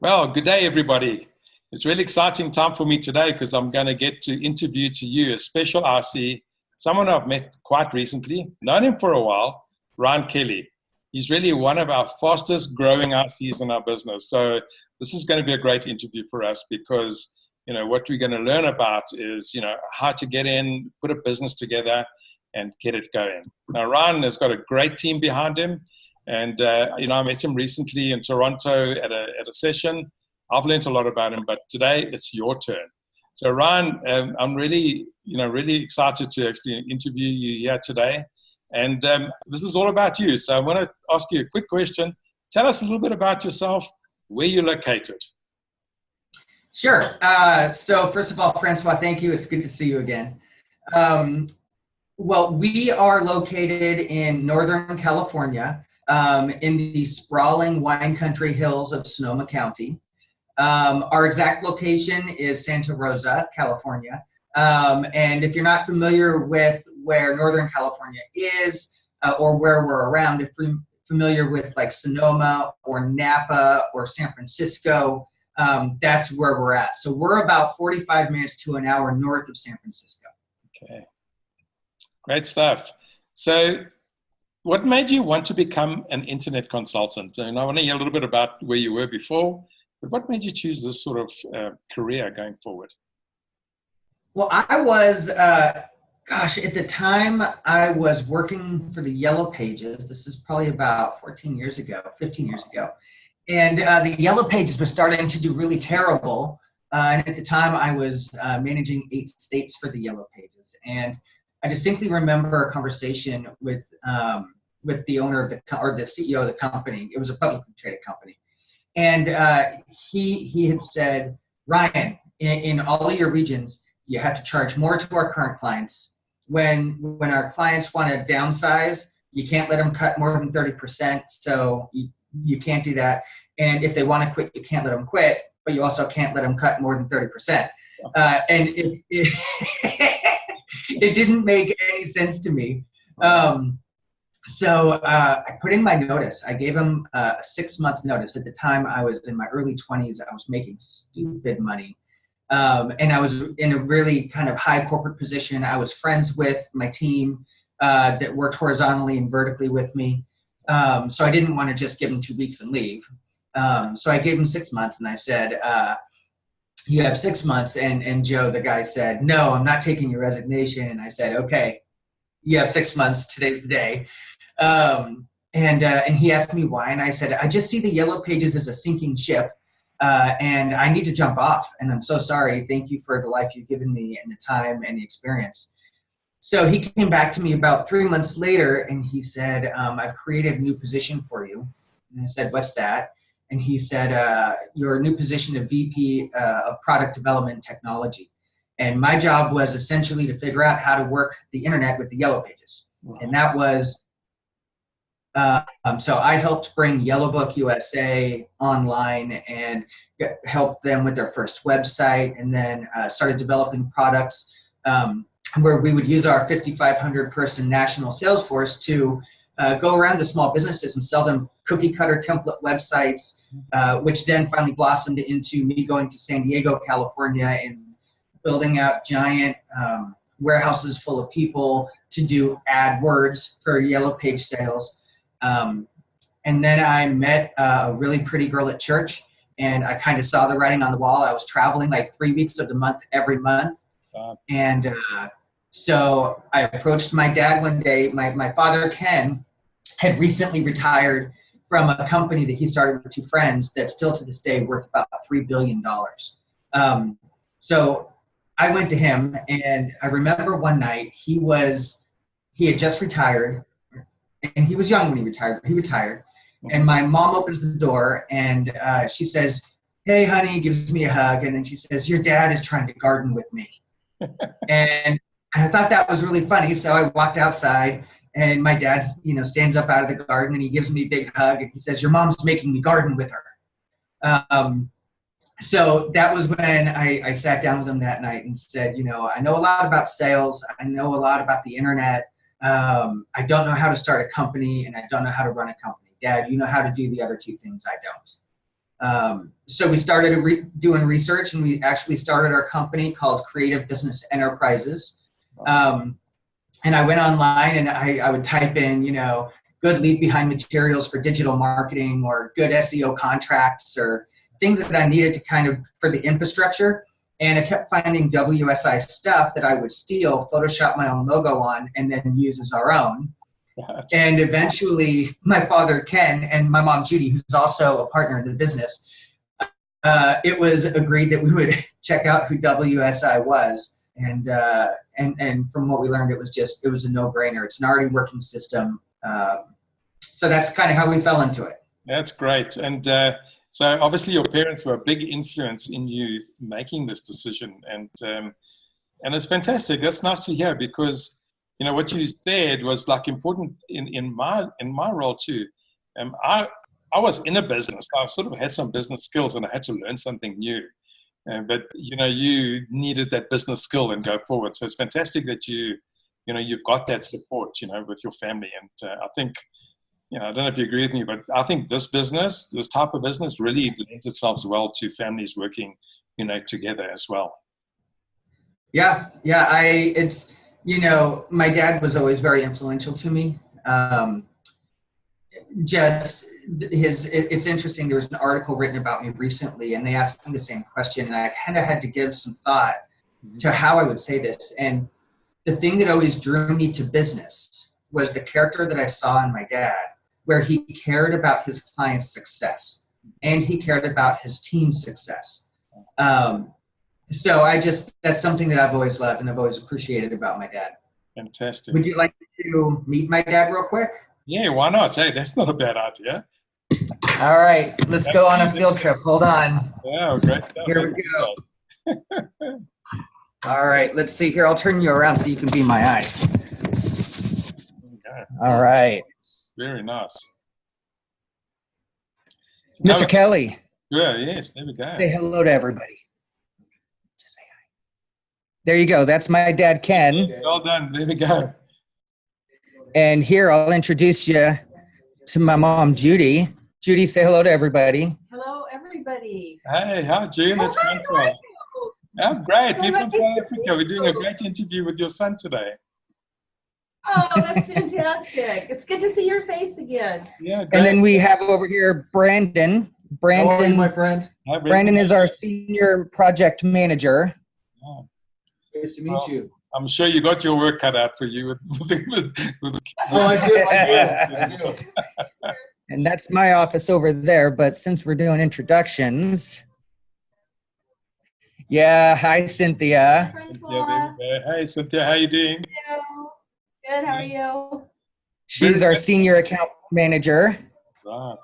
Well, good day, everybody. It's really exciting time for me today because I'm going to get to interview to you a special RC, someone I've met quite recently, known him for a while, Ryan Kelly. He's really one of our fastest growing RCs in our business. So this is going to be a great interview for us because, what we're going to learn about is, how to get in, put a business together and get it going. Now, Ryan has got a great team behind him. And, I met him recently in Toronto at a session. I've learned a lot about him, but today it's your turn. So Ryan, I'm really excited to actually interview you here today. And this is all about you. So I want to ask you a quick question. Tell us a little bit about yourself, where you're located. Sure. So first of all, Francois, thank you. It's good to see you again. Well, we are located in Northern California, in the sprawling wine country hills of Sonoma County. Our exact location is Santa Rosa, California. And if you're not familiar with where Northern California is, or where we're around, if you're familiar with like Sonoma or Napa or San Francisco, that's where we're at. So we're about 45 minutes to an hour north of San Francisco. Okay, great stuff. So what made you want to become an internet consultant? And I want to hear a little bit about where you were before, but what made you choose this sort of career going forward? Well, I was, at the time I was working for the Yellow Pages. This is probably about 15 years ago. And the Yellow Pages was starting to do really terrible. And at the time I was managing 8 states for the Yellow Pages. And I distinctly remember a conversation with the owner of the CEO of the company. It was a publicly traded company, and he had said, Ryan, in all of your regions, you have to charge more to our current clients. When our clients want to downsize, you can't let them cut more than 30%. So you can't do that. And if they want to quit, you can't let them quit, but you also can't let them cut more than 30%. And it didn't make any sense to me. So I put in my notice. I gave him a 6-month notice. At the time, I was in my early 20s. I was making stupid money. And I was in a really kind of high corporate position. I was friends with my team that worked horizontally and vertically with me. So I didn't want to just give him 2 weeks and leave. So I gave him 6 months, and I said, you have 6 months. And Joe, the guy, said, no, I'm not taking your resignation. And I said, okay, you have 6 months. Today's the day. And he asked me why. And I said, I just see the Yellow Pages as a sinking ship. And I need to jump off. And I'm so sorry. Thank you for the life you've given me and the time and the experience. So he came back to me about 3 months later, and he said, I've created a new position for you. And I said, what's that? And he said, your new position of VP of Product Development Technology. And my job was essentially to figure out how to work the internet with the Yellow Pages. Wow. And that was, so I helped bring Yellowbook USA online and helped them with their first website, and then started developing products where we would use our 5,500 person national sales force to go around to small businesses and sell them cookie cutter template websites, which then finally blossomed into me going to San Diego, California, and building out giant warehouses full of people to do AdWords for Yellow Page sales. And then I met a really pretty girl at church, and I kind of saw the writing on the wall. I was traveling like 3 weeks of the month every month. And so I approached my dad one day. My father, Ken, had recently retired from a company that he started with 2 friends that's still to this day worth about $3 billion. So I went to him, and I remember one night he had just retired, and he was young when he retired, but he retired. And my mom opens the door, and she says, hey, honey, gives me a hug. And then she says, your dad is trying to garden with me. And I thought that was really funny. So I walked outside, and my dad, stands up out of the garden, and he gives me a big hug. And he says, your mom's making me garden with her. So that was when I sat down with him that night and said, I know a lot about sales. I know a lot about the internet. I don't know how to start a company, and I don't know how to run a company. Dad, you know how to do the other 2 things I So we started doing research, and we actually started our company called Creative Business Enterprises. And I went online and I would type in, good leave behind materials for digital marketing or good SEO contracts or things that I needed to kind of for the infrastructure. And I kept finding WSI stuff that I would steal, Photoshop my own logo on, and then use as our own. And eventually my father, Ken, and my mom, Judy, who's also a partner in the business, it was agreed that we would check out who WSI was. And from what we learned, it was a no-brainer. It's an already working system. So that's kind of how we fell into it. That's great. And so obviously your parents were a big influence in you making this decision. And it's fantastic. That's nice to hear, because, what you said was like important in my role too. I was in a business. I sort of had some business skills and I had to learn something new. But you needed that business skill and go forward. So it's fantastic that you've got that support, with your family. And I think, I don't know if you agree with me, but I think this type of business really lends itself well to families working, together as well. Yeah. My dad was always very influential to me. It's interesting. There was an article written about me recently, and they asked me the same question, and I kind of had to give some thought to how I would say this. And the thing that always drew me to business was the character that I saw in my dad, where he cared about his client's success and he cared about his team's success. So that's something that I've always loved and I've always appreciated about my dad. Fantastic. Would you like to meet my dad real quick? Yeah, why not? Hey, that's not a bad idea. All right, let's go on a field trip. Hold on. Yeah, great. Here we go. All right, let's see here. I'll turn you around so you can be my eyes. Okay. All right. Very nice. Mr. Kelly. Yeah, yes, there we go. Say hello to everybody. Just say hi. There you go. That's my dad, Ken. Well done. There we go. And here I'll introduce you to my mom, Judy. Judy, say hello to everybody. Hello, everybody. Hey, hi, June. It's wonderful. Oh, great. We're from South Africa. We're doing a great interview with your son today. Oh, that's fantastic. It's good to see your face again. Yeah, great. And then we have over here Brandon. How are you, my friend? Hi, Brandon is our senior project manager. Oh. Nice to meet you. I'm sure you got your work cut out for you with Oh, I do. And that's my office over there, but since we're doing introductions. Yeah, hi, Cynthia. Yeah, hey, Cynthia, how you doing? Hello. Good, how are you? She's our senior account manager. Right.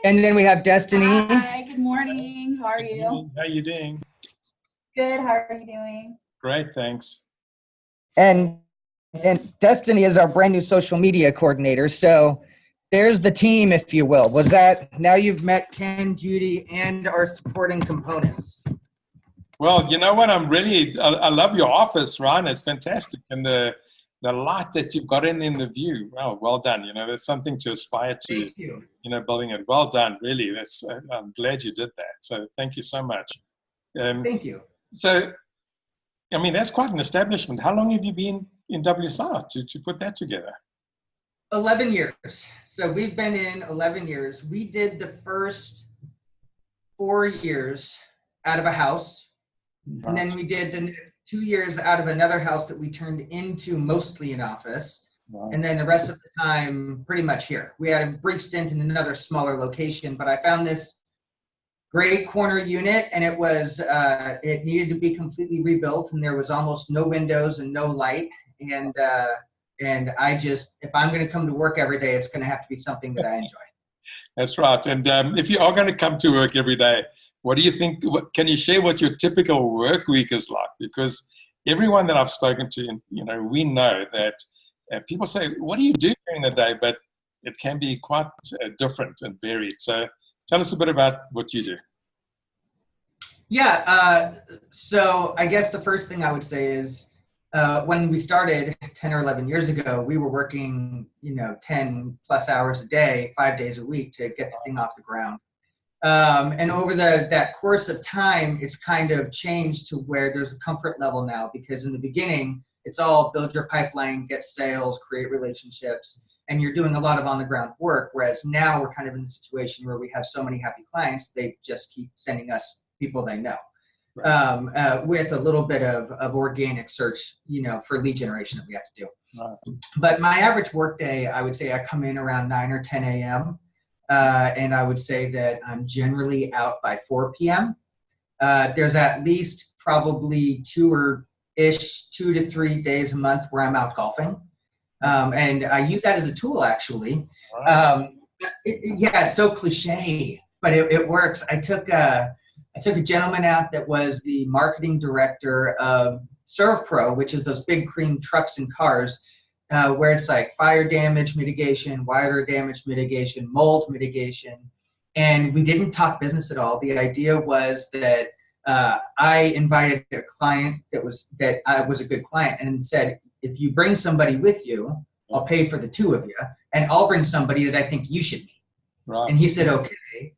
And then we have Destiny. Hi, good morning. How are you? How you doing? Good, how are you doing? Great, thanks. And Destiny is our brand new social media coordinator. So there's the team, if you will. Now you've met Ken, Judy, and our supporting components. Well, you know what? I love your office, Ryan. It's fantastic. And the light that you've got in the view. Well done. That's something to aspire to. Thank you. Building it. Well done, really. I'm glad you did that. So thank you so much. Thank you. So, that's quite an establishment. How long have you been in WSI to put that together? 11 years. So we've been in 11 years. We did the first 4 years out of a house. And then we did the next 2 years out of another house that we turned into mostly an office. Wow. And then the rest of the time, pretty much here. We had a brief stint in another smaller location, but I found this great corner unit, and it needed to be completely rebuilt, and there was almost no windows and no light. And if I'm going to come to work every day, it's going to have to be something that I enjoy. That's right. And if you are going to come to work every day, what do you think? Can you share what your typical work week is like? Because everyone that I've spoken to, we know that people say, what do you do during the day? But it can be quite different and varied. So tell us a bit about what you do. Yeah. So I guess the first thing I would say is when we started 10 or 11 years ago, we were working, 10 plus hours a day, 5 days a week to get the thing off the ground. And over that course of time, it's kind of changed to where there's a comfort level now, because in the beginning, it's all build your pipeline, get sales, create relationships, and you're doing a lot of on-the-ground work. Whereas now we're kind of in the situation where we have so many happy clients, they just keep sending us people they know. Right. With a little bit of organic search, for lead generation that we have to do. Right. But my average workday, I would say I come in around 9 or 10 a.m. And I would say that I'm generally out by 4 p.m. There's at least probably 2 to 3 days a month where I'm out golfing. And I use that as a tool, actually. Right. It's so cliche, but it works. I took a gentleman out that was the marketing director of ServPro, which is those big cream trucks and cars, where it's like fire damage mitigation, water damage mitigation, mold mitigation. And we didn't talk business at all. The idea was that I invited a client that was a good client and said, if you bring somebody with you, I'll pay for the 2 of you, and I'll bring somebody that I think you should meet. Right. And he said, okay.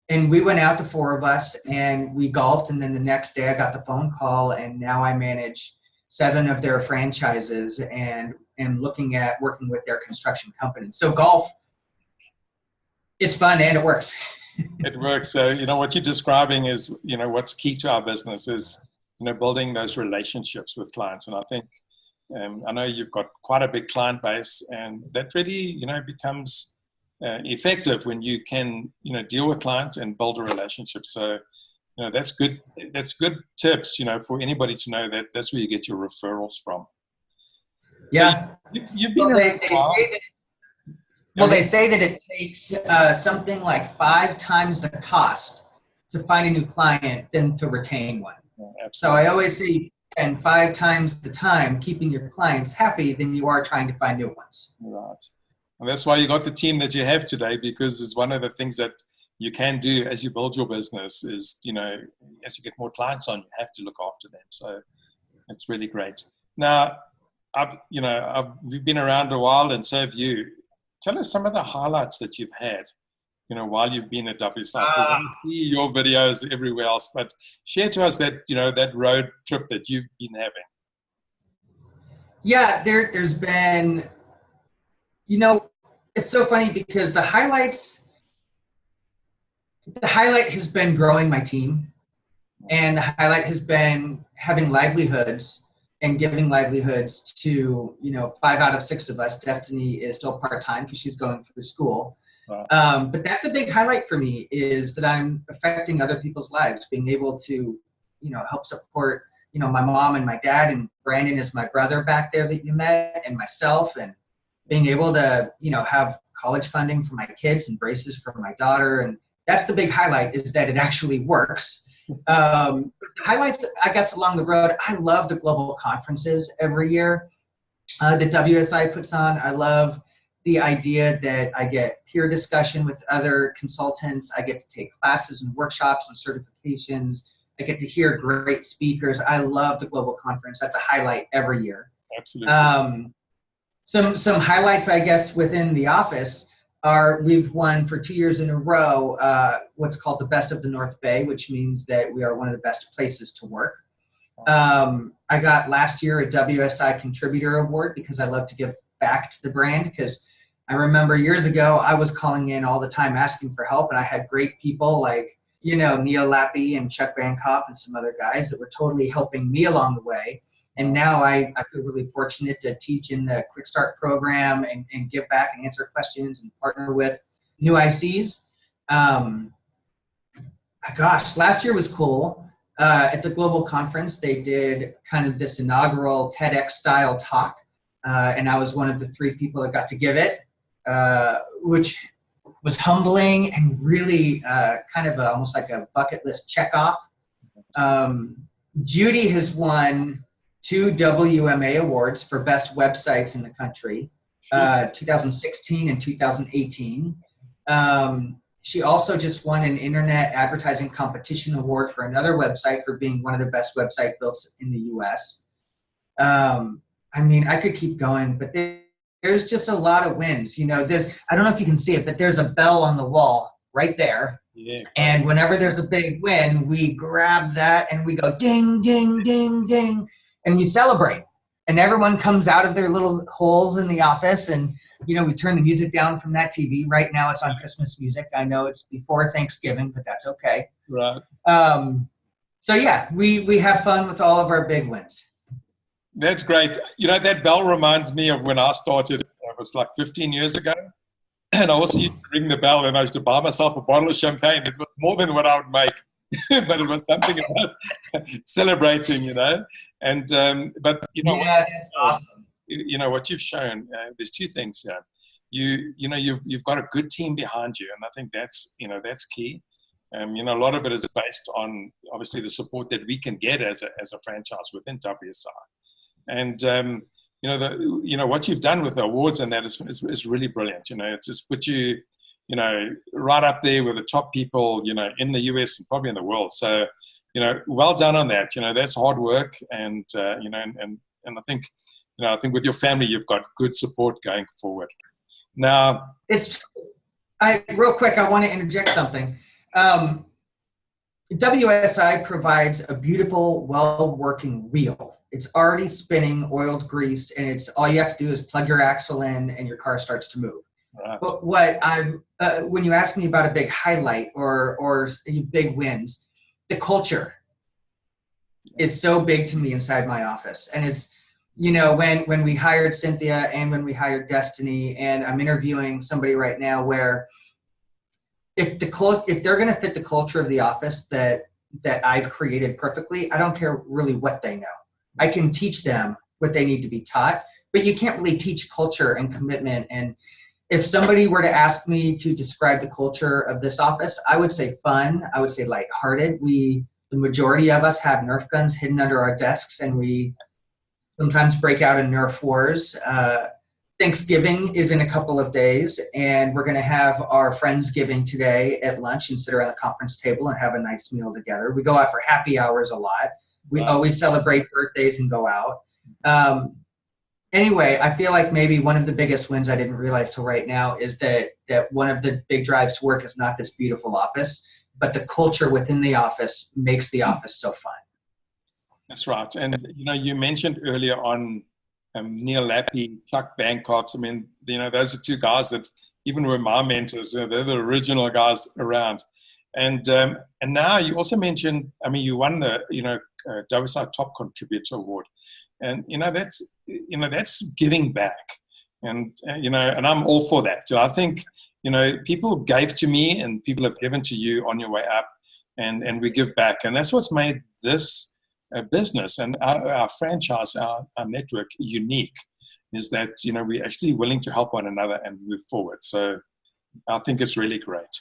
And we went out, the 4 of us, and we golfed. And then the next day I got the phone call, and now I manage 7 of their franchises and am looking at working with their construction companies. So golf, it's fun and it works. It works. So, what you're describing is, what's key to our business is, building those relationships with clients. And I think, I know you've got quite a big client base, and that really, becomes effective when you can, deal with clients and build a relationship. So, that's good. That's good tips, for anybody to know that that's where you get your referrals from. Yeah. You've been they say that it takes something like 5 times the cost to find a new client than to retain one. Yeah, so I always say, and 5 times the time keeping your clients happy than you are trying to find new ones. Right. And that's why you got the team that you have today, because it's one of the things that you can do as you build your business is, as you get more clients on, you have to look after them. So it's really great. Now, we've been around a while, and so have you. Tell us some of the highlights that you've had, while you've been at WSI. We see your videos everywhere else, but share to us that, that road trip that you've been having. Yeah, there's been, it's so funny because the highlight has been growing my team, and the highlight has been having livelihoods and giving livelihoods to, 5 out of 6 of us. Destiny is still part-time because she's going through school. Wow. But that's a big highlight for me, is that I'm affecting other people's lives, being able to, help support, my mom and my dad, and Brandon is my brother back there that you met, and myself, and being able to, have college funding for my kids and braces for my daughter. And that's the big highlight, is that it actually works. The highlights, I guess, along the road, I love the global conferences every year that WSI puts on. I love the idea that I get peer discussion with other consultants. I get to take classes and workshops and certifications. I get to hear great speakers. I love the global conference. That's a highlight every year. Absolutely. Some highlights, I guess, within the office are, we've won for 2 years in a row what's called the Best of the North Bay, which means that we are one of the best places to work. I got last year a WSI Contributor Award because I love to give back to the brand, because I remember years ago I was calling in all the time asking for help, and I had great people like, Neil Lappy and Chuck Bancroft and some other guys that were totally helping me along the way. And now I feel really fortunate to teach in the Quick Start program and give back and answer questions and partner with new ICs. Gosh, last year was cool. At the global conference, they did kind of this inaugural TEDx style talk. And I was one of the 3 people that got to give it, which was humbling and really kind of almost like a bucket list check off. Judy has won 2 WMA awards for best websites in the country, 2016 and 2018. She also just won an Internet Advertising Competition Award for another website for being one of the best website built in the US. I mean, I could keep going, but there's just a lot of wins. I don't know if you can see it, but there's a bell on the wall right there. Yeah. And whenever there's a big win, we grab that and we go ding, ding, ding, ding, and we celebrate. And everyone comes out of their little holes in the office, and we turn the music down from that TV. Right now it's on Christmas music. I know it's before Thanksgiving, but that's okay. Right. So yeah, we have fun with all of our big wins. That's great. That bell reminds me of when I started. It was like 15 years ago. And I also used to ring the bell, and I used to buy myself a bottle of champagne. It was more than what I would make, but it was something about celebrating, And but yeah, that's awesome. What you've shown. There's two things here. You've got a good team behind you, and I think that's key. A lot of it is based on obviously the support that we can get as a franchise within WSI, and what you've done with the awards and that is really brilliant. It's just put you, right up there with the top people, in the US and probably in the world. So, well done on that. That's hard work, and and I think, I think with your family, you've got good support going forward. Now, real quick, I want to interject something. WSI provides a beautiful, well-working wheel. It's already spinning, oiled, greased, and it's all you have to do is plug your axle in, and your car starts to move. Right. But when you ask me about a big highlight or big wins, the culture is so big to me inside my office, and it's when we hired Cynthia and when we hired Destiny, and I'm interviewing somebody right now where if they're going to fit the culture of the office that I've created perfectly, I don't care really what they know. I can teach them what they need to be taught, but you can't really teach culture and commitment. And if somebody were to ask me to describe the culture of this office, I would say fun. I would say lighthearted. The majority of us have Nerf guns hidden under our desks, and we sometimes break out in Nerf wars. Thanksgiving is in a couple of days, and we're going to have our Friendsgiving today at lunch and sit around the conference table and have a nice meal together. We go out for happy hours a lot. We always celebrate birthdays and go out. Anyway, I feel like maybe one of the biggest wins I didn't realize till right now is that one of the big drives to work is not this beautiful office, but the culture within the office makes the office so fun. That's right. And, you mentioned earlier on Neil Lappy, Chuck Bancroft. I mean, those are two guys that even were my mentors. They're the original guys around. And now you also mentioned, you won the, WSI Top Contributor Award. And, that's giving back. And, and I'm all for that. So I think, people gave to me and people have given to you on your way up, and we give back. And that's what's made this business and our franchise, our network unique, is that, we're actually willing to help one another and move forward. So I think it's really great.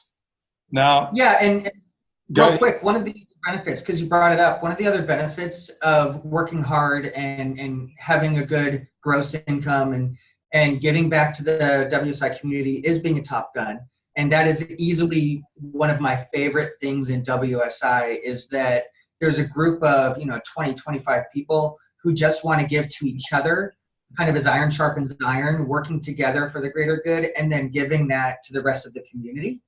Now, yeah, and real quick, one of the benefits, because you brought it up, one of the other benefits of working hard and having a good gross income and giving back to the WSI community is being a Top Gun. And that is easily one of my favorite things in WSI, is that there's a group of 20, 25 people who just want to give to each other, kind of as iron sharpens iron, working together for the greater good, and then giving that to the rest of the community.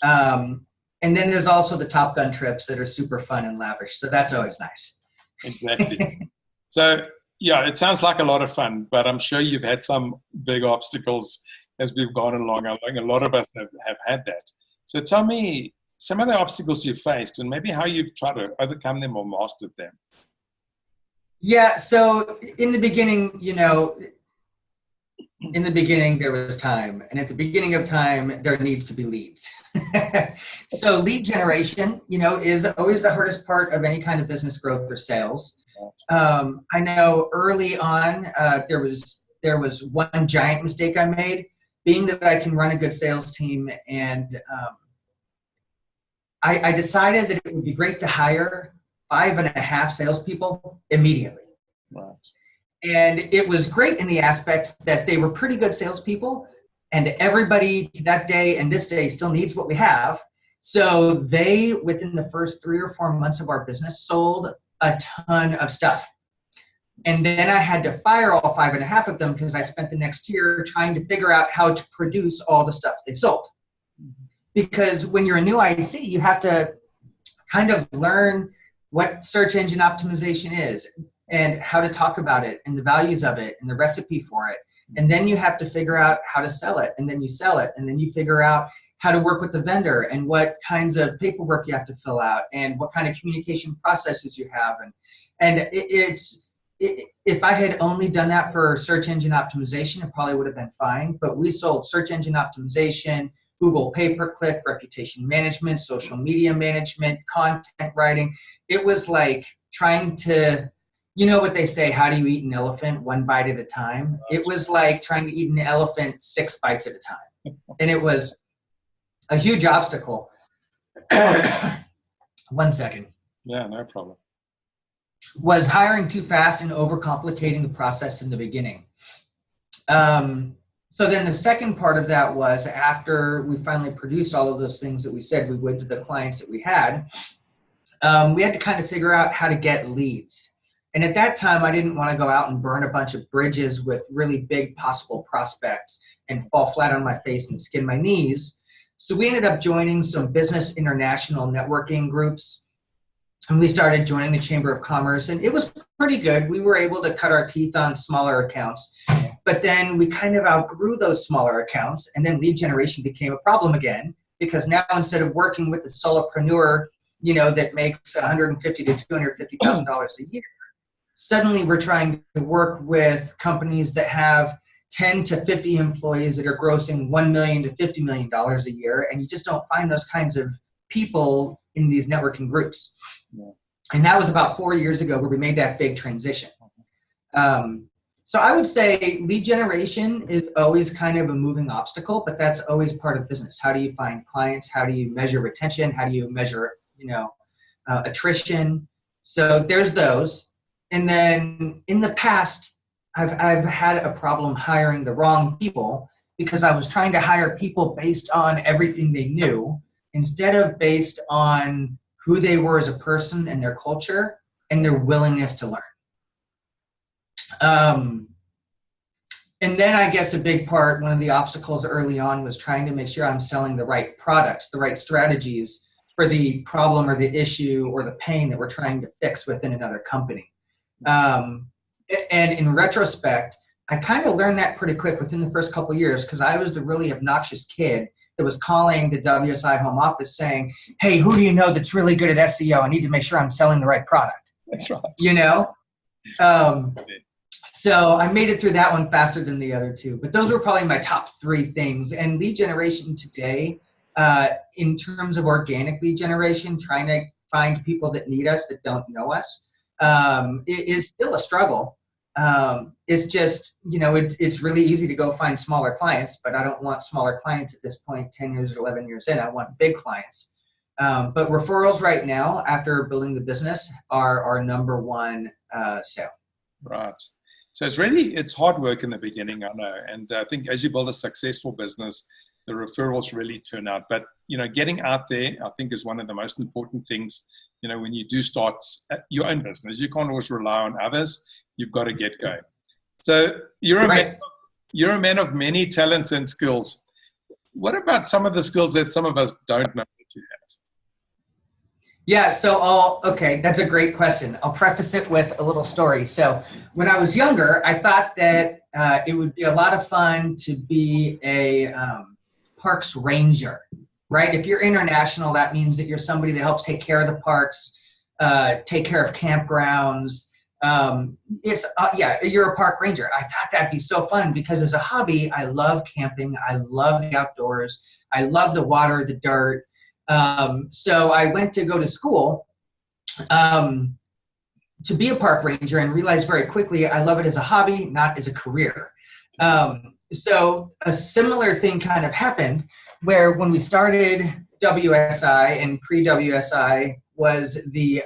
And then there's also the Top Gun trips that are super fun and lavish. So that's always nice. Exactly. So, yeah, it sounds like a lot of fun, but I'm sure you've had some big obstacles as we've gone along. I think a lot of us have had that. So tell me some of the obstacles you faced and maybe how you've tried to overcome them or mastered them. Yeah, so in the beginning, there was time, and at the beginning of time, there needs to be leads. So lead generation, is always the hardest part of any kind of business growth or sales. I know early on, there was one giant mistake I made, being that I can run a good sales team, and I decided that it would be great to hire 5.5 salespeople immediately. Right. And it was great in the aspect that they were pretty good salespeople, and everybody to that day and this day still needs what we have. So they, within the first 3 or 4 months of our business, sold a ton of stuff. And then I had to fire all 5.5 of them because I spent the next year trying to figure out how to produce all the stuff they sold. because when you're a new IC, you have to kind of learn what search engine optimization is and how to talk about it and the values of it and the recipe for it. And then you have to figure out how to sell it, and then you sell it, and then you figure out how to work with the vendor and what kinds of paperwork you have to fill out and what kind of communication processes you have. And if I had only done that for search engine optimization, it probably would have been fine. But we sold search engine optimization, Google pay-per-click, reputation management, social media management, content writing. It was like trying to, you know what they say, how do you eat an elephant? One bite at a time. It was like trying to eat an elephant 6 bites at a time. And it was a huge obstacle. 1 second. Yeah, no problem. Was hiring too fast and overcomplicating the process in the beginning. So then the second part of that was after we finally produced all of those things that we said we would to the clients that we had to kind of figure out how to get leads. And at that time, I didn't want to go out and burn a bunch of bridges with really big possible prospects and fall flat on my face and skin my knees. So we ended up joining some business international networking groups. And we started joining the Chamber of Commerce, and it was pretty good. We were able to cut our teeth on smaller accounts, but then we kind of outgrew those smaller accounts, and then lead generation became a problem again, because now instead of working with the solopreneur, you know, that makes $150,000 to $250,000 a year, suddenly we're trying to work with companies that have 10 to 50 employees that are grossing $1 million to $50 million a year, and you just don't find those kinds of people in these networking groups. Yeah. And that was about 4 years ago where we made that big transition. So I would say lead generation is always kind of a moving obstacle, but that's always part of business. How do you find clients? How do you measure retention? How do you measure, attrition? So there's those. And then in the past, I've had a problem hiring the wrong people because I was trying to hire people based on everything they knew instead of based on who they were as a person and their culture and their willingness to learn. And then I guess a big part, one of the obstacles early on was trying to make sure I'm selling the right products, the right strategies for the problem or the issue or the pain that we're trying to fix within another company. And in retrospect, I kind of learned that pretty quick within the first couple of years because I was the really obnoxious kid that was calling the WSI home office saying, hey, who do you know that's really good at SEO? I need to make sure I'm selling the right product. That's right. So I made it through that one faster than the other two. But those were probably my top three things. And lead generation today, in terms of organic lead generation, trying to find people that need us that don't know us, it is still a struggle. It's just, it's really easy to go find smaller clients, but I don't want smaller clients at this point, 10 years or 11 years in. I want big clients. But referrals right now, after building the business, are our number one sale. Right. So it's hard work in the beginning, I know. And I think as you build a successful business, the referrals really turn out. But, getting out there, I think, is one of the most important things. When you do start your own business, you can't always rely on others. You've got to get going. So you're a man of many talents and skills. What about some of the skills that some of us don't know that you have? Yeah, so that's a great question. I'll preface it with a little story. So when I was younger, I thought that it would be a lot of fun to be a parks ranger, right? If you're international, that means that you're somebody that helps take care of the parks, take care of campgrounds. You're a park ranger. I thought that'd be so fun because as a hobby, I love camping. I love the outdoors. I love the water, the dirt. So I went to go to school to be a park ranger and realized very quickly I love it as a hobby, not as a career. So a similar thing kind of happened where when we started WSI and pre-WSI was the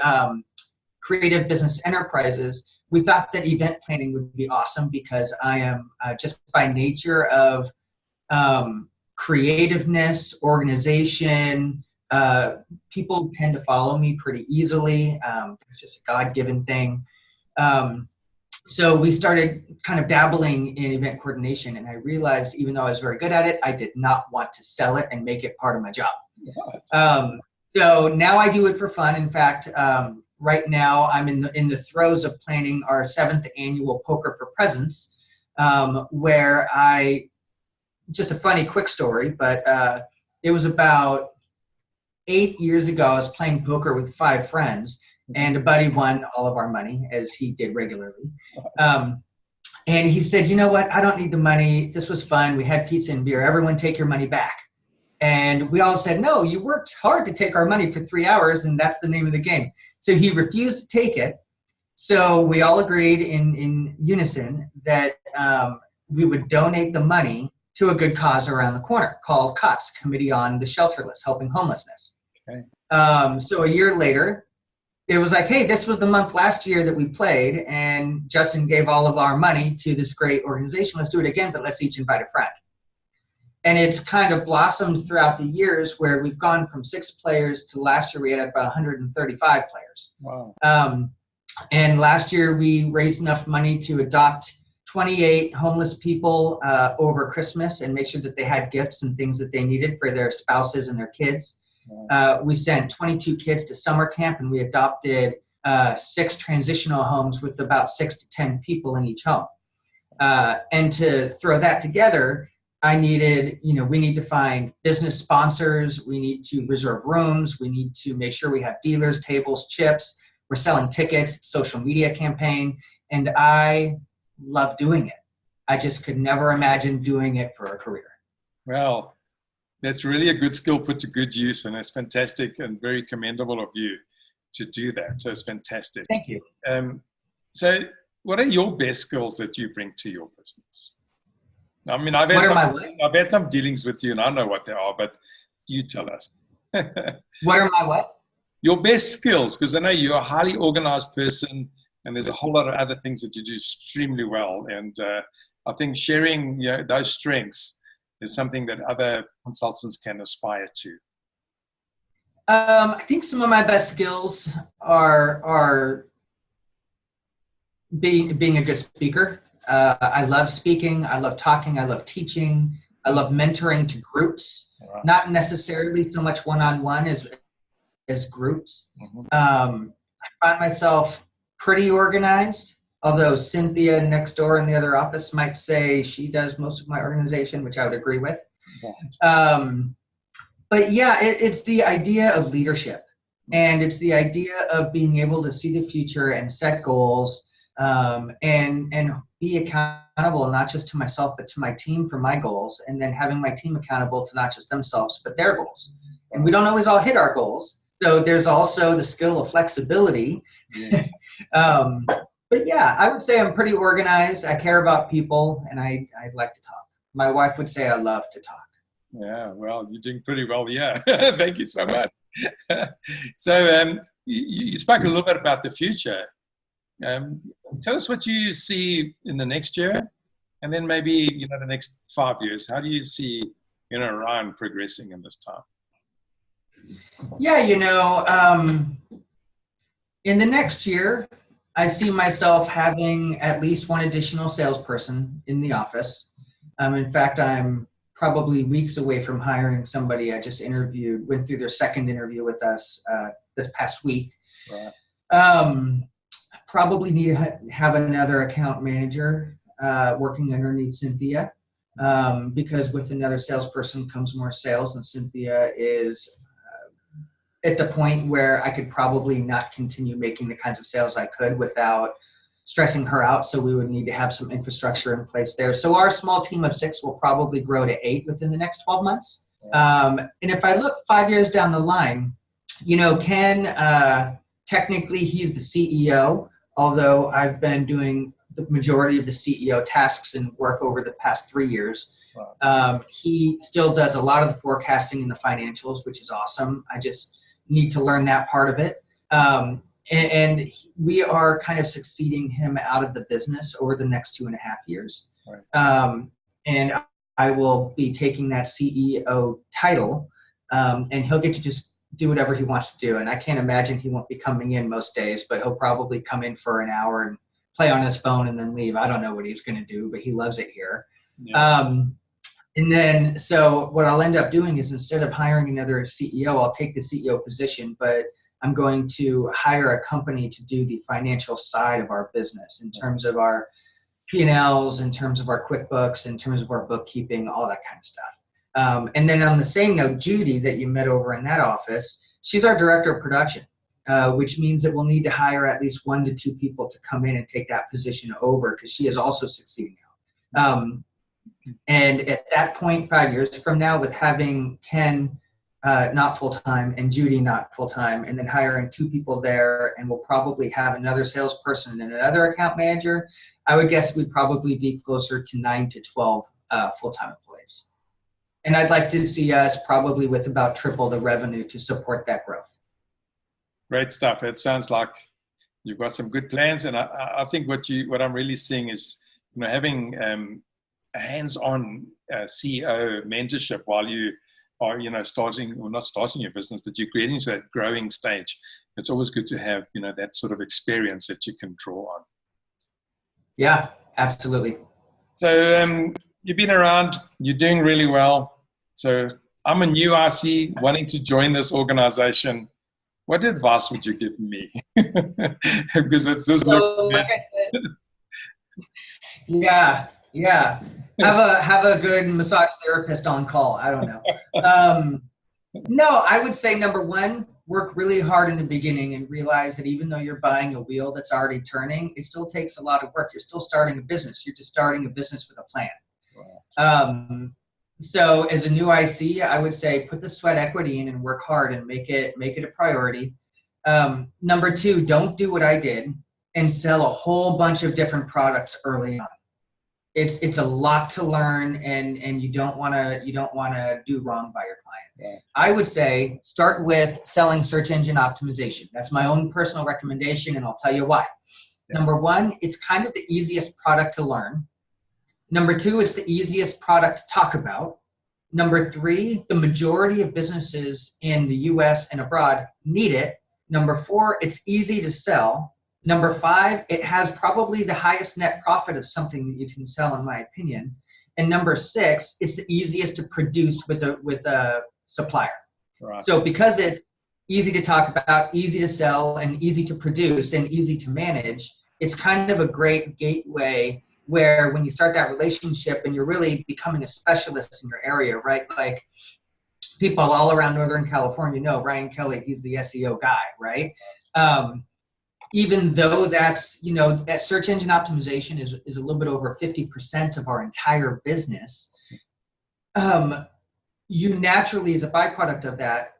creative business enterprises, we thought that event planning would be awesome because I am just by nature of creativeness, organization, people tend to follow me pretty easily. It's just a God-given thing. So we started kind of dabbling in event coordination, and I realized, even though I was very good at it, I did not want to sell it and make it part of my job. So now I do it for fun. In fact, right now I'm in the throes of planning our 7th annual Poker for Presents, where just a funny quick story, but it was about 8 years ago. I was playing poker with 5 friends, and a buddy won all of our money, as he did regularly. And he said, you know what, I don't need the money. This was fun. We had pizza and beer. Everyone take your money back. And we all said, no, you worked hard to take our money for 3 hours, and that's the name of the game. So he refused to take it. So we all agreed in unison that we would donate the money to a good cause around the corner called COTS, Committee on the Shelterless, Helping Homelessness. Okay. So a year later, it was like, hey, this was the month last year that we played, and Justin gave all of our money to this great organization. Let's do it again, but let's each invite a friend. And it's kind of blossomed throughout the years, where we've gone from 6 players to last year we had about 135 players. Wow. And last year we raised enough money to adopt 28 homeless people over Christmas and make sure that they had gifts and things that they needed for their spouses and their kids. We sent 22 kids to summer camp, and we adopted 6 transitional homes with about 6 to 10 people in each home. And to throw that together, we need to find business sponsors. We need to reserve rooms. We need to make sure we have dealers, tables, chips. We're selling tickets, social media campaign. And I love doing it. I just could never imagine doing it for a career. Well, that's really a good skill put to good use, and it's fantastic and very commendable of you to do that. So it's fantastic. Thank you. So what are your best skills that you bring to your business? I mean, I've had some dealings with you, and I know what they are, but you tell us. What are my what? Your best skills, because I know you're a highly organized person, and there's a whole lot of other things that you do extremely well. And I think sharing those strengths is something that other consultants can aspire to. I think some of my best skills are being a good speaker. I love speaking. I love talking. I love teaching. I love mentoring to groups, not necessarily so much one-on-one as groups. I find myself pretty organized, although Cynthia next door in the other office might say she does most of my organization, which I would agree with. But yeah, it's the idea of leadership, and it's the idea of being able to see the future and set goals, and be accountable, not just to myself, but to my team for my goals, and then having my team accountable to not just themselves, but their goals. And we don't always all hit our goals. So there's also the skill of flexibility. But yeah, I would say I'm pretty organized. I care about people, and I like to talk. My wife would say I love to talk. Yeah, well, you're doing pretty well. Yeah, thank you so much. So you spoke a little bit about the future. Tell us what you see in the next year, and then maybe the next 5 years. How do you see Ryan progressing in this time? Yeah, in the next year, I see myself having at least one additional salesperson in the office. In fact, I'm probably weeks away from hiring somebody. I just went through their second interview with us this past week. Right. Probably need to have another account manager working underneath Cynthia, because with another salesperson comes more sales, and Cynthia is at the point where I could probably not continue making the kinds of sales I could without stressing her out. So we would need to have some infrastructure in place there. So our small team of 6 will probably grow to 8 within the next 12 months. And if I look 5 years down the line, Ken, technically he's the CEO, although I've been doing the majority of the CEO tasks and work over the past 3 years. Wow. He still does a lot of the forecasting and the financials, which is awesome. I just need to learn that part of it. And we are kind of succeeding him out of the business over the next 2.5 years. Right. And I will be taking that CEO title, and he'll get to just do whatever he wants to do. And I can't imagine he won't be coming in most days, but he'll probably come in for an hour and play on his phone and then leave. I don't know what he's going to do, but he loves it here. Yeah. And then, so what I'll end up doing is instead of hiring another CEO, I'll take the CEO position, but I'm going to hire a company to do the financial side of our business in terms of our P&Ls, in terms of our QuickBooks, in terms of our bookkeeping, all that kind of stuff. And then on the same note, Judy that you met over in that office, she's our director of production, which means that we'll need to hire at least 1 to 2 people to come in and take that position over because she is also succeeding now. And at that point, 5 years from now, with having Ken not full-time and Judy not full-time, and then hiring 2 people there, and we'll probably have another salesperson and another account manager, I would guess we'd probably be closer to 9 to 12 full-time employees. And I'd like to see us probably with about triple the revenue to support that growth. Great stuff. It sounds like you've got some good plans, and I think what I'm really seeing is, having a hands-on CEO mentorship while you are, starting, or not starting your business, but you're getting to that growing stage. It's always good to have, that sort of experience that you can draw on. Yeah, absolutely. So you've been around, you're doing really well. So I'm a new RC wanting to join this organization. What advice would you give me? Because it's just yeah. Have a good massage therapist on call. I don't know. No, I would say number 1, work really hard in the beginning and realize that even though you're buying a wheel that's already turning, it still takes a lot of work. You're still starting a business. You're just starting a business with a plan. Right. So as a new IC, I would say put the sweat equity in and work hard and make it a priority. Number 2, don't do what I did and sell a whole bunch of different products early on. It's a lot to learn, and you don't want to do wrong by your client. Yeah. I would say start with selling search engine optimization. That's my own personal recommendation, and I'll tell you why. Yeah. Number 1, it's kind of the easiest product to learn. Number 2, it's the easiest product to talk about. Number 3, the majority of businesses in the US and abroad need it. Number 4, it's easy to sell. Number 5, it has probably the highest net profit of something that you can sell, in my opinion. And number 6, it's the easiest to produce with a supplier. Right. So because it's easy to talk about, easy to sell, and easy to produce, and easy to manage, it's kind of a great gateway where when you start that relationship and you're really becoming a specialist in your area, right? Like people all around Northern California know Ryan Kelly, he's the SEO guy, right? Even though that's, that search engine optimization is a little bit over 50% of our entire business, you naturally, as a byproduct of that,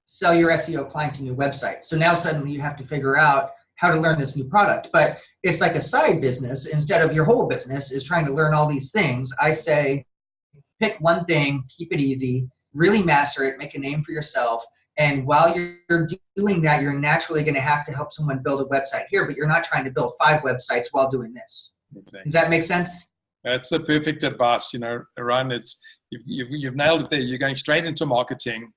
sell your SEO client a new website. So now suddenly you have to figure out how to learn this new product. But it's like a side business instead of your whole business is trying to learn all these things. I say, pick one thing, keep it easy, really master it, make a name for yourself. And while you're doing that, you're naturally going to have to help someone build a website here, but you're not trying to build 5 websites while doing this. Exactly. Does that make sense? That's the perfect advice. Ryan, you've nailed it there. You're going straight into marketing.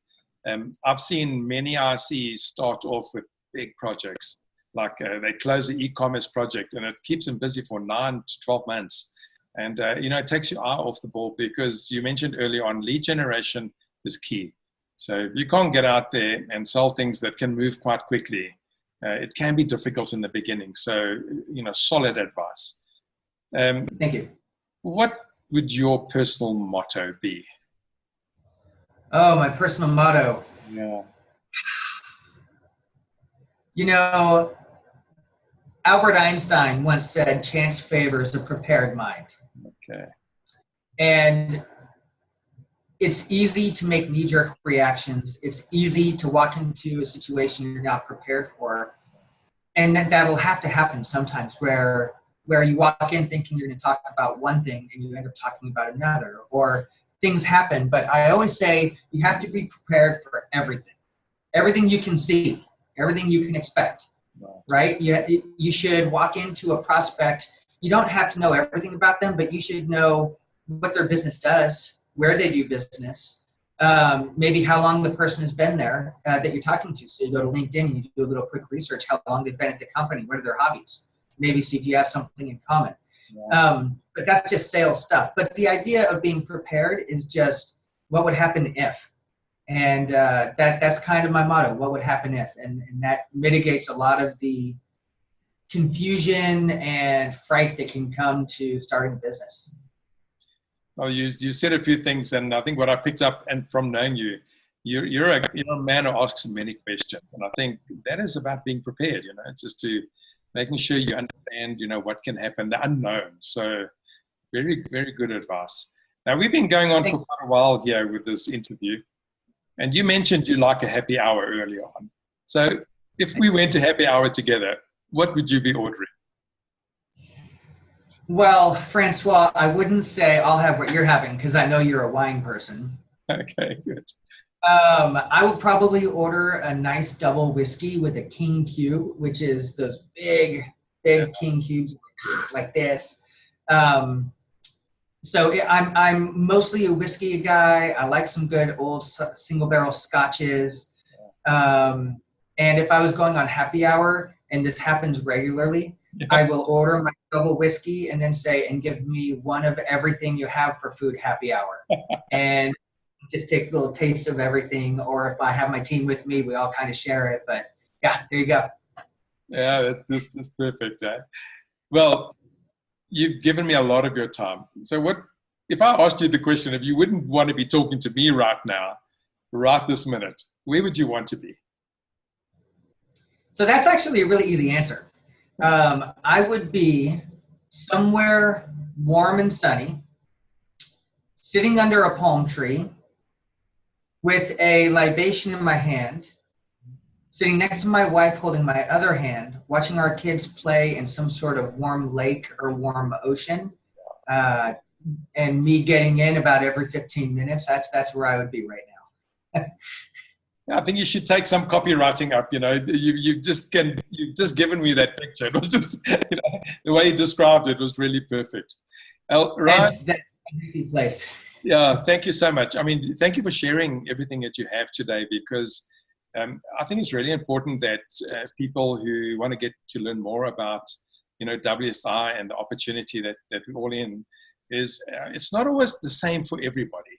I've seen many RCs start off with big projects. Like they close the e-commerce project and it keeps them busy for 9 to 12 months. And, it takes your eye off the ball because you mentioned earlier on lead generation is key. So if you can't get out there and sell things that can move quite quickly, it can be difficult in the beginning. So, solid advice. Thank you. What would your personal motto be? Oh, my personal motto. Yeah. Albert Einstein once said, chance favors a prepared mind. Okay. And it's easy to make knee-jerk reactions. It's easy to walk into a situation you're not prepared for. And that'll have to happen sometimes where you walk in thinking you're going to talk about one thing and you end up talking about another, or things happen. But I always say you have to be prepared for everything. Everything you can see, everything you can expect, right? You should walk into a prospect. You don't have to know everything about them, but you should know what their business does, where they do business, maybe how long the person has been there that you're talking to. So you go to LinkedIn and you do a little quick research, how long they've been at the company, what are their hobbies. maybe see if you have something in common. Right. But that's just sales stuff. But the idea of being prepared is just what would happen if. And that's kind of my motto, what would happen if. And that mitigates a lot of the confusion and fright that can come to starting a business. Well, you said a few things, and I think what I picked up and from knowing you, you're a man who asks many questions, and I think that is about being prepared. It's just to making sure you understand, what can happen, the unknown. So, very, very good advice. Now we've been going on for quite a while here with this interview, and you mentioned you like a happy hour early on. So, if we went to happy hour together, what would you be ordering? Well, Francois, I wouldn't say I'll have what you're having because I know you're a wine person. Okay, good. I would probably order a nice double whiskey with a king cube, which is those big king cubes like this. So I'm mostly a whiskey guy. I like some good old single barrel scotches. And if I was going on happy hour, and this happens regularly, I will order my double whiskey and then say, and give me one of everything you have for food happy hour. And just take a little taste of everything. Or if I have my team with me, we all kind of share it. But yeah, there you go. Yeah, that's perfect. Well, you've given me a lot of your time. So if I asked you the question, if you wouldn't want to be talking to me right now, right this minute, where would you want to be? So that's actually a really easy answer. I would be somewhere warm and sunny, sitting under a palm tree with a libation in my hand, sitting next to my wife holding my other hand, watching our kids play in some sort of warm lake or warm ocean, and me getting in about every 15 minutes. That's where I would be right now. I think you should take some copywriting up. You've just given me that picture. It was just, the way you described it was really perfect. Ryan, That's a place. Yeah, thank you so much. I mean, thank you for sharing everything that you have today, because I think it's really important that people who want to get to learn more about, WSI and the opportunity that we're all in is it's not always the same for everybody.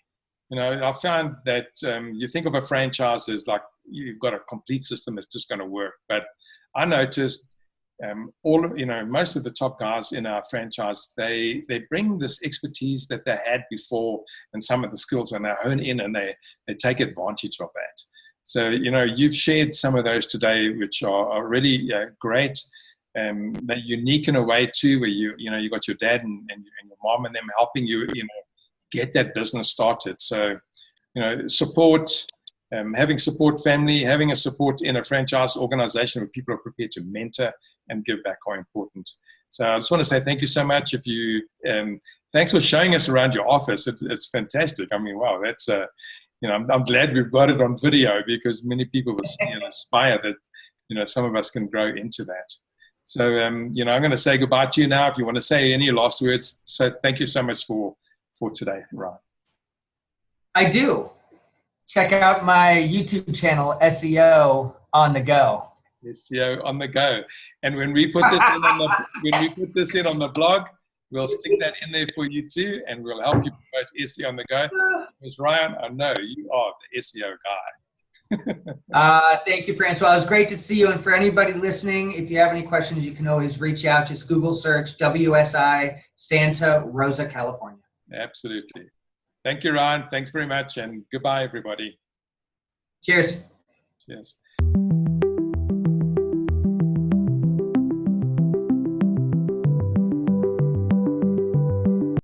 I found that you think of a franchise as like you've got a complete system that's just going to work. But I noticed most of the top guys in our franchise, they bring this expertise that they had before and some of the skills, and they hone in and they take advantage of that. So, you've shared some of those today, which are really great. They're unique in a way too, where you got your dad and your mom and them helping you, get that business started. So, support, having support family, having a support in a franchise organization where people are prepared to mentor and give back are important. So I just want to say thank you so much. Thanks for showing us around your office. It's fantastic. I mean, wow, that's I'm glad we've got it on video, because many people will see and aspire that, some of us can grow into that. So, I'm going to say goodbye to you now. If you want to say any last words, so thank you so much for today, Ryan. I do. Check out my YouTube channel, SEO on the Go. SEO on the Go. And when we put this in on the blog, we'll stick that in there for you too, and we'll help you promote SEO on the Go. Because Ryan, I know you are the SEO guy. Thank you, Francois. It was great to see you. And for anybody listening, if you have any questions, you can always reach out. Just Google search WSI Santa Rosa, California. Absolutely. Thank you, Ryan. Thanks very much, and goodbye, everybody. Cheers. Cheers.